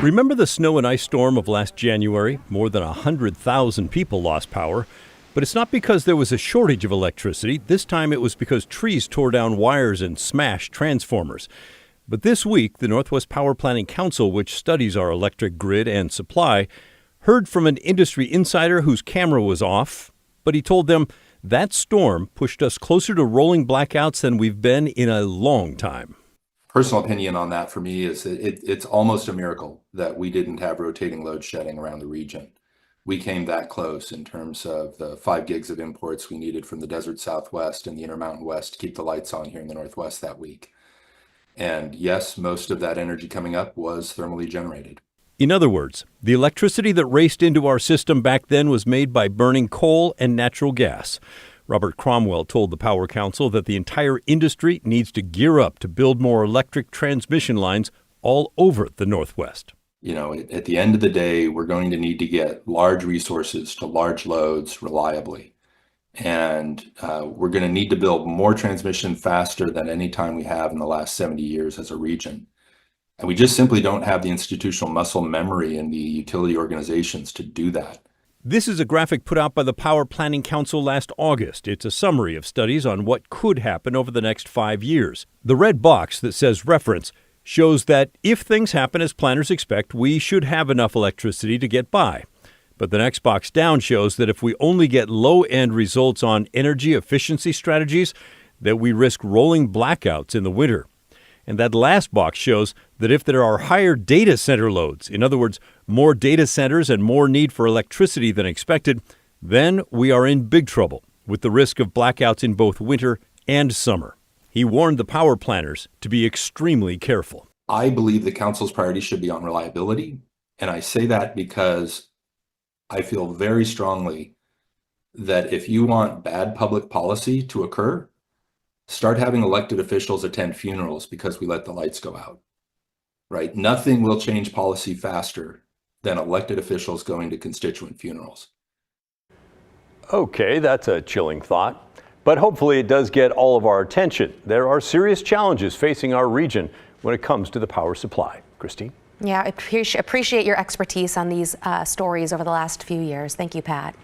Remember the snow and ice storm of last January? More than 100,000 people lost power. But it's not because there was a shortage of electricity. This time it was because trees tore down wires and smashed transformers. But this week, the Northwest Power Planning Council, which studies our electric grid and supply, heard from an industry insider whose camera was off, but he told them that storm pushed us closer to rolling blackouts than we've been in a long time. Personal opinion on that for me is it's almost a miracle that we didn't have rotating load shedding around the region. We came that close in terms of the 5 gigs of imports we needed from the desert Southwest and the Intermountain West to keep the lights on here in the Northwest that week. And yes, most of that energy coming up was thermally generated. In other words, the electricity that raced into our system back then was made by burning coal and natural gas. Robert Cromwell told the Power Council that the entire industry needs to gear up to build more electric transmission lines all over the Northwest. You know, at the end of the day, we're going to need to get large resources to large loads reliably. And we're going to need to build more transmission faster than any time we have in the last 70 years as a region. And we just simply don't have the institutional muscle memory in the utility organizations to do that. This is a graphic put out by the Power Planning Council last August. It's a summary of studies on what could happen over the next 5 years. The red box that says reference shows that if things happen as planners expect, we should have enough electricity to get by. But the next box down shows that if we only get low-end results on energy efficiency strategies, that we risk rolling blackouts in the winter. And that last box shows that if there are higher data center loads, in other words, more data centers and more need for electricity than expected, then we are in big trouble with the risk of blackouts in both winter and summer. He warned the power planners to be extremely careful. I believe the council's priority should be on reliability. And I say that because I feel very strongly that if you want bad public policy to occur, start having elected officials attend funerals because we let the lights go out, right? Nothing will change policy faster than elected officials going to constituent funerals. Okay, that's a chilling thought. But hopefully it does get all of our attention. There are serious challenges facing our region when it comes to the power supply. Christine? Yeah, I appreciate your expertise on these stories over the last few years. Thank you, Pat.